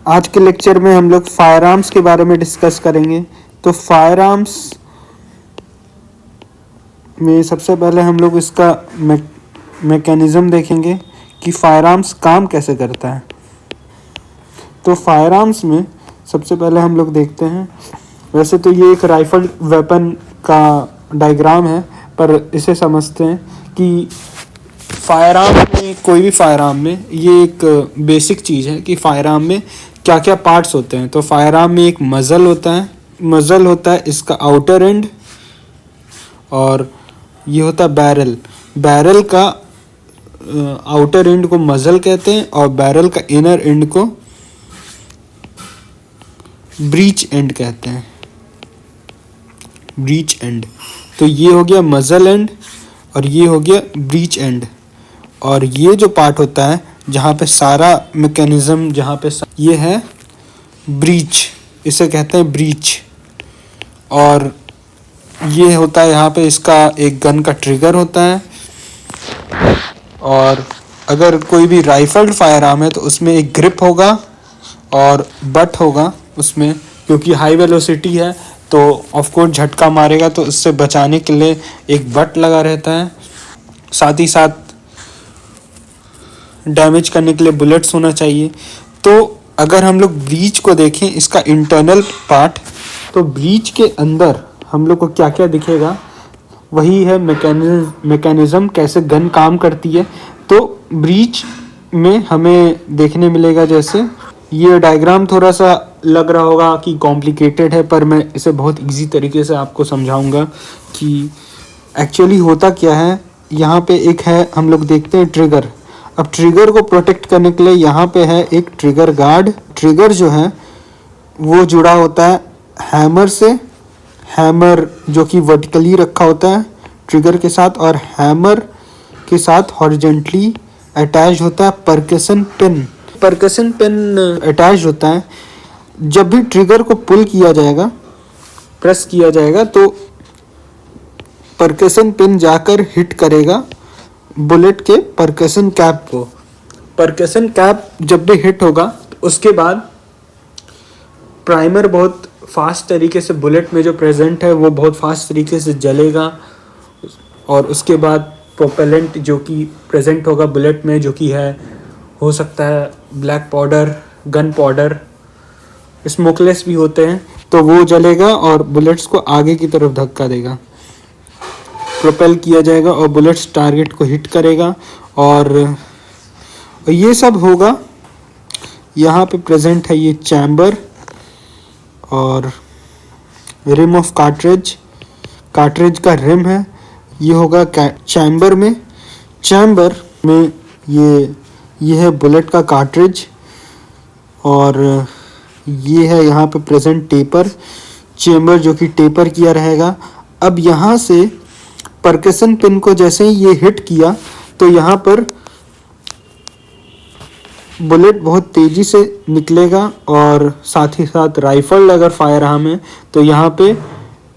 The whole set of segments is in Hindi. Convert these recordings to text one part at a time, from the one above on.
आज के लेक्चर में हम लोग फायर आर्म्स के बारे में डिस्कस करेंगे। तो फायर आर्म्स में सबसे पहले हम लोग इसका मैकेनिज़्म देखेंगे कि फायर आर्म्स काम कैसे करता है। तो फायर आर्म्स में सबसे पहले हम लोग देखते हैं, वैसे तो ये एक राइफल वेपन का डायग्राम है, पर इसे समझते हैं कि फायर आर्म में, कोई भी फायर आर्म में ये एक बेसिक चीज़ है कि फायर आर्म में क्या क्या पार्ट्स होते हैं। तो फायर आर्म में एक मज़ल होता है इसका आउटर एंड, और ये होता है बैरल का आउटर एंड को मज़ल कहते हैं और बैरल का इनर एंड को ब्रीच एंड कहते हैं, ब्रीच एंड। तो ये हो गया मज़ल एंड और ये हो गया ब्रीच एंड। और ये जो पार्ट होता है जहाँ पे सारा मैकेनिज़्म, जहाँ पे ये है ब्रीच, इसे कहते हैं ब्रीच। और ये होता है यहाँ पे इसका एक गन का ट्रिगर होता है। और अगर कोई भी राइफल्ड फायर आर्म है तो उसमें एक ग्रिप होगा और बट होगा उसमें, क्योंकि हाई वेलोसिटी है तो ऑफकोर्स झटका मारेगा, तो उससे बचाने के लिए एक बट लगा रहता है। साथ ही साथ डैमेज करने के लिए बुलेट्स होना चाहिए। तो अगर हम लोग ब्रीच को देखें, इसका इंटरनल पार्ट, तो ब्रीच के अंदर हम लोग को क्या क्या दिखेगा, वही है मैकेनिज़्म, कैसे गन काम करती है। तो ब्रीच में हमें देखने मिलेगा, जैसे ये डायग्राम थोड़ा सा लग रहा होगा कि कॉम्प्लिकेटेड है, पर मैं इसे बहुत इजी तरीके से आपको समझाऊंगा कि एक्चुअली होता क्या है। यहाँ पे एक है, हम लोग देखते हैं ट्रिगर। अब ट्रिगर को प्रोटेक्ट करने के लिए यहाँ पे है एक ट्रिगर गार्ड। ट्रिगर जो है वो जुड़ा होता है हैमर से, हैमर जो कि वर्टिकली रखा होता है ट्रिगर के साथ, और हैमर के साथ हॉरिजॉन्टली अटैच होता है percussion pin. Percussion pin attach होता है। जब भी ट्रिगर को पुल किया जाएगा, प्रेस किया जाएगा, तो परकशन पिन जाकर हिट करेगा बुलेट के परकशन कैप को। परकशन कैप जब भी हिट होगा तो उसके बाद प्राइमर बहुत फास्ट तरीके से बुलेट में जो प्रेजेंट है वो बहुत फास्ट तरीके से जलेगा, और उसके बाद प्रोपेलेंट जो कि प्रेजेंट होगा बुलेट में, जो कि है, हो सकता है black powder, gun powder, smokeless भी होते हैं, तो वो जलेगा और बुलेट्स को आगे की तरफ धक्का देगा, प्रोपेल किया जाएगा और बुलेट्स टारगेट को हिट करेगा। और ये सब होगा। यहाँ पे प्रेजेंट है ये चैम्बर और रिम ऑफ कार्ट्रिज का रिम है, ये होगा चैम्बर में ये है बुलेट का कार्ट्रिज, और ये है यहाँ पे प्रेजेंट टेपर चैम्बर, जो कि टेपर किया रहेगा। अब यहाँ से परकशन पिन को जैसे ही ये हिट किया तो यहाँ पर बुलेट बहुत तेज़ी से निकलेगा, और साथ ही साथ राइफल अगर फायर आर्म है तो यहाँ पे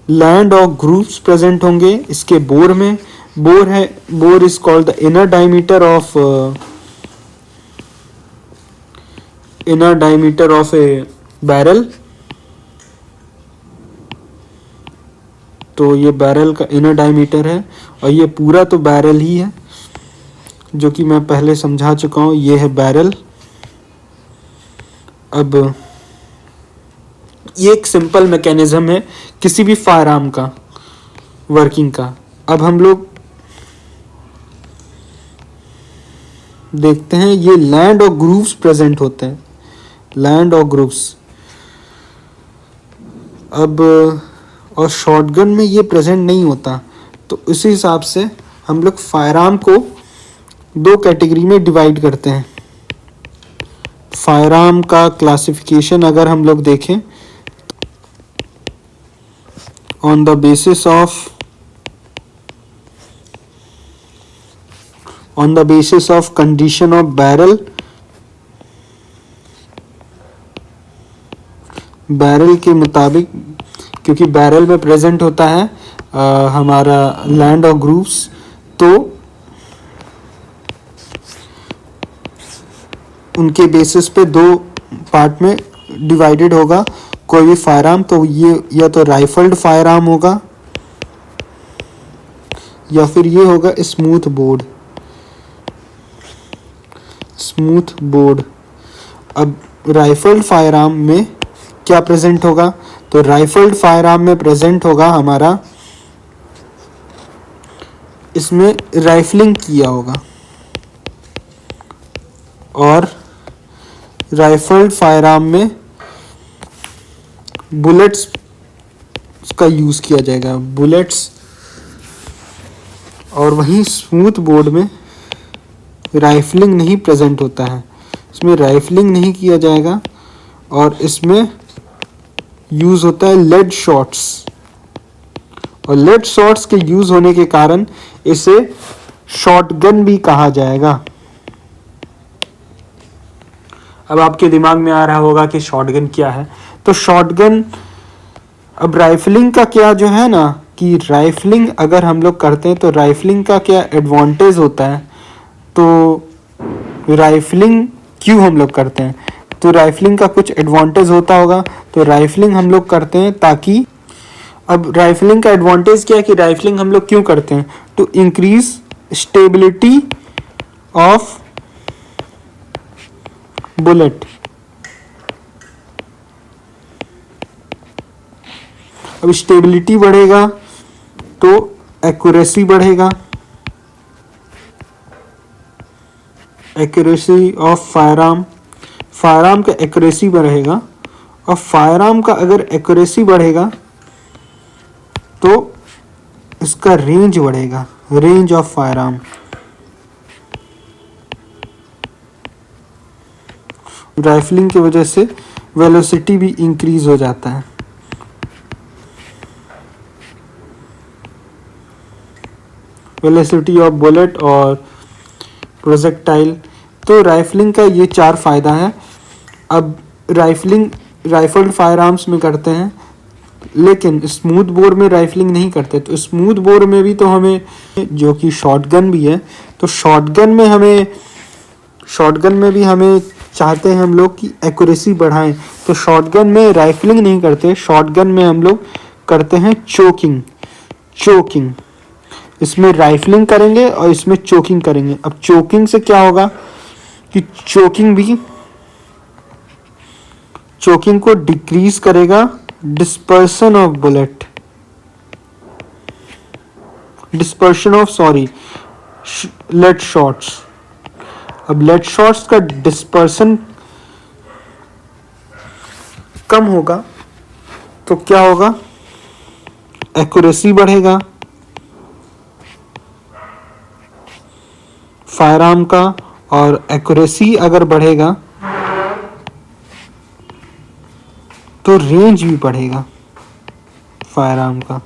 लैंड और ग्रूव्स प्रेजेंट होंगे इसके बोर में। Bore is called the inner diameter of A barrel. तो ये बैरल का इनर डायमीटर है, और ये पूरा तो बैरल ही है, जो कि मैं पहले समझा चुका हूँ। ये है बैरल। अब ये एक सिंपल मैकेनिज्म है किसी भी फायर आर्म का वर्किंग का। अब हम लोग देखते हैं, ये लैंड और ग्रूव्स प्रेजेंट होते हैं, लैंड और ग्रूव्स। अब और शॉटगन में ये प्रेजेंट नहीं होता, तो इसी हिसाब से हम लोग फायर आर्म को दो कैटेगरी में डिवाइड करते हैं। फायर आर्म का क्लासिफिकेशन अगर हम लोग देखें, on the basis of condition of barrel के मुताबिक, क्योंकि बैरल में प्रेजेंट होता है हमारा लैंड और ग्रूव्स, तो उनके बेसिस पे दो पार्ट में डिवाइडेड होगा कोई भी फायर आर्म, तो ये या तो राइफल्ड फायर आर्म होगा या फिर ये होगा स्मूथ बोर्ड। Smooth board. अब राइफल्ड फायर आर्म में क्या प्रेजेंट होगा, तो राइफल्ड फायर आर्म में प्रेजेंट होगा हमारा, इसमें राइफलिंग किया होगा और राइफल्ड फायर आर्म में बुलेट्स का यूज़ किया जाएगा, बुलेट्स। और वहीं स्मूथ बोर्ड में राइफलिंग नहीं प्रेजेंट होता है, इसमें राइफलिंग नहीं किया जाएगा और इसमें यूज़ होता है लेड शॉट्स। और लेड शॉट्स के यूज़ होने के कारण इसे शॉटगन भी कहा जाएगा। अब आपके दिमाग में आ रहा होगा कि शॉटगन क्या है। तो शॉटगन, अब राइफलिंग का क्या जो है ना, कि राइफलिंग अगर हम लोग करते हैं तो राइफलिंग का क्या एडवांटेज होता है, तो राइफलिंग क्यों हम लोग करते हैं, तो राइफलिंग का कुछ एडवांटेज होता होगा। तो राइफलिंग हम लोग करते हैं ताकि, अब राइफलिंग का एडवांटेज क्या है कि राइफलिंग हम लोग क्यों करते हैं, to increase stability of bullet. अब स्टेबिलिटी बढ़ेगा तो एक्यूरेसी बढ़ेगा, accuracy of fire arm, fire arm का एक्यूरेसी बढ़ेगा। और फायर आर्म का अगर एक्यूरेसी बढ़ेगा तो इसका रेंज बढ़ेगा, range of fire arm. Rifling की वजह से वेलोसिटी भी इंक्रीज हो जाता है। वेलोसिटी ऑफ बुलेट और प्रोजेक्टाइल। तो राइफलिंग का ये 4 फायदा है। अब राइफलिंग राइफल्ड फायर आर्म्स में करते हैं, लेकिन स्मूथ बोर में राइफलिंग नहीं करते। तो स्मूथ बोर में भी तो हमें, जो कि शॉटगन भी है, तो शॉटगन में भी हमें चाहते हैं हम लोग कि एक्यूरेसी बढ़ाएं। तो शॉटगन में राइफलिंग नहीं करते, शॉटगन में हम लोग करते हैं चोकिंग। इसमें राइफलिंग करेंगे और इसमें चोकिंग करेंगे। अब चोकिंग से क्या होगा कि चोकिंग को डिक्रीज करेगा dispersion of bullet, lead shots. अब लेड शॉट्स का डिस्पर्शन कम होगा तो क्या होगा, एक्यूरेसी बढ़ेगा फायर आर्म का, और एक्यूरेसी अगर बढ़ेगा तो रेंज भी बढ़ेगा फायर आर्म का।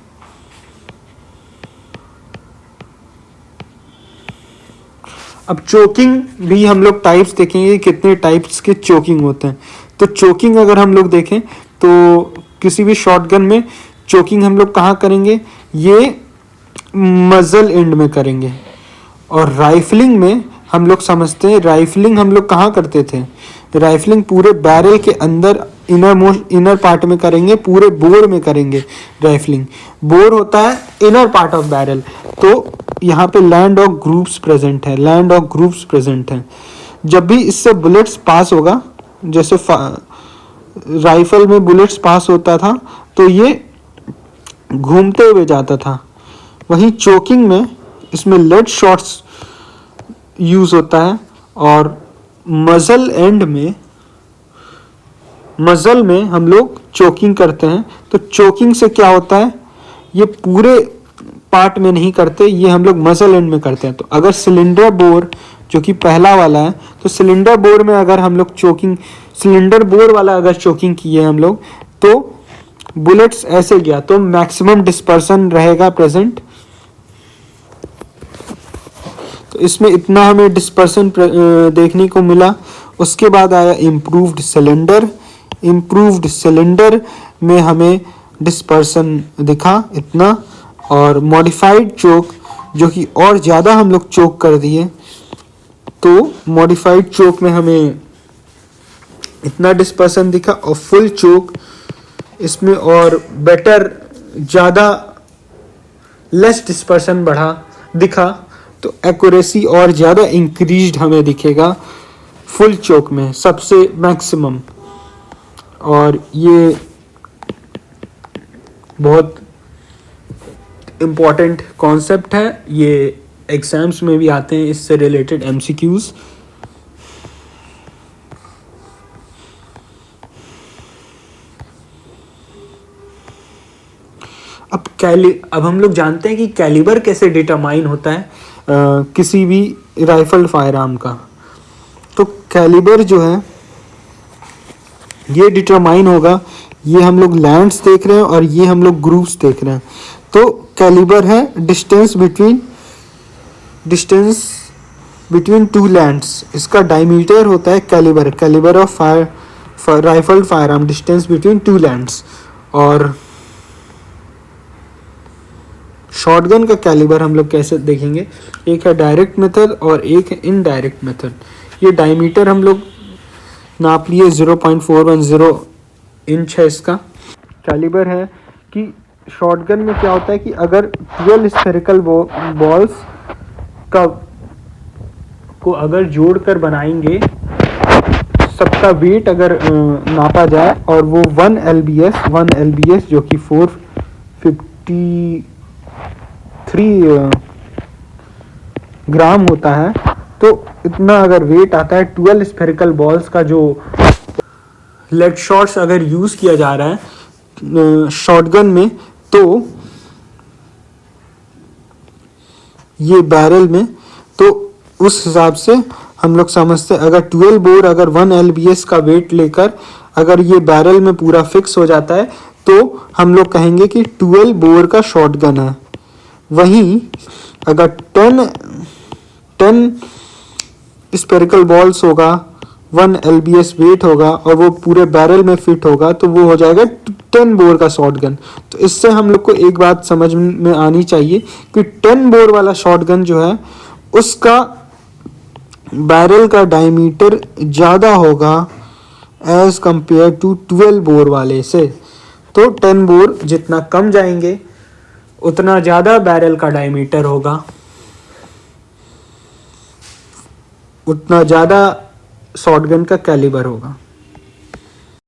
अब चोकिंग भी हम लोग टाइप्स देखेंगे, कितने टाइप्स के चोकिंग होते हैं। तो चोकिंग अगर हम लोग देखें तो किसी भी शॉटगन में चोकिंग हम लोग कहाँ करेंगे, ये मजल एंड में करेंगे। और राइफलिंग में हम लोग समझते हैं, राइफलिंग हम लोग कहाँ करते थे, राइफलिंग पूरे बैरल के अंदर इनर पार्ट में करेंगे, पूरे बोर में करेंगे। राइफलिंग बोर होता है इनर पार्ट ऑफ बैरल। तो यहाँ पे लैंड ऑफ ग्रूव्स प्रेजेंट हैं। जब भी इससे बुलेट्स पास होगा, जैसे राइफल में बुलेट्स पास होता था तो ये घूमते हुए जाता था। वहीं चोकिंग में इसमें लेड शॉट्स यूज होता है। और मजल में हम लोग चोकिंग करते हैं। तो चोकिंग से क्या होता है, ये पूरे पार्ट में नहीं करते, ये हम लोग मजल एंड में करते हैं। तो अगर सिलेंडर बोर जो कि पहला वाला है, तो सिलेंडर बोर में अगर हम लोग सिलेंडर बोर वाला अगर चोकिंग किए हम लोग, तो बुलेट्स ऐसे गया तो मैक्सिमम डिस्पर्सन रहेगा प्रेजेंट। तो इसमें इतना हमें डिस्पर्सन देखने को मिला। उसके बाद आया इम्प्रूव्ड सिलेंडर में हमें डिस्पर्सन दिखा इतना। और मॉडिफाइड चोक, जो कि और ज़्यादा हम लोग चोक कर दिए, तो मॉडिफाइड चोक में हमें इतना डिस्पर्सन दिखा और फुल चोक इसमें और बेटर ज़्यादा लेस डिस्पर्सन दिखा तो एक्यूरेसी और ज़्यादा इंक्रीज्ड हमें दिखेगा फुल चोक में सबसे मैक्सिमम। और ये बहुत इम्पॉर्टेंट कॉन्सेप्ट है, ये एग्जाम्स में भी आते हैं इससे रिलेटेड एमसीक्यूज। अब हम लोग जानते हैं कि कैलिबर कैसे डिटरमाइन होता है किसी भी राइफल फायर आर्म का। तो कैलिबर जो है ये डिटरमाइन होगा, ये हम लोग लैंड्स देख रहे हैं और ये हम लोग ग्रुप्स देख रहे हैं। तो कैलिबर है डिस्टेंस बिटवीन टू लैंड्स, इसका डायमीटर होता है calibre of fire rifle fire arm, distance between two lands. और शॉटगन का कैलिबर हम लोग कैसे देखेंगे, एक है डायरेक्ट मेथड और एक है इनडायरेक्ट मेथड। ये डायमीटर हम लोग नाप लिए 0.410 इंच है इसका। कैलिबर है कि शॉटगन में क्या होता है कि अगर 12 स्फेरिकल बॉल्स को अगर जोड़कर बनाएंगे, सबका वेट अगर नापा जाए और वो 1 LBS जो कि 453 ग्राम होता है, तो इतना अगर वेट आता है 12 स्फेरिकल बॉल्स का जो लेड शॉट्स अगर यूज़ किया जा रहा है शॉटगन में, तो ये बैरल में, तो उस हिसाब से हम लोग समझते हैं अगर 12 बोर अगर 1 LBS का वेट लेकर अगर ये बैरल में पूरा फिक्स हो जाता है तो हम लोग कहेंगे कि 12 बोर का शॉटगन है। वहीं अगर 10 स्पेरिकल बॉल्स होगा, 1 LBS वेट होगा और वो पूरे बैरल में फिट होगा तो वो हो जाएगा 10 बोर का शॉटगन। तो इससे हम लोग को एक बात समझ में आनी चाहिए कि 10 बोर वाला शॉटगन जो है उसका बैरल का डायमीटर ज़्यादा होगा एज कंपेयर टू 12 बोर वाले से। तो 10 बोर जितना कम जाएंगे उतना ज़्यादा बैरल का डायमीटर होगा, उतना ज़्यादा शॉटगन का कैलिबर होगा।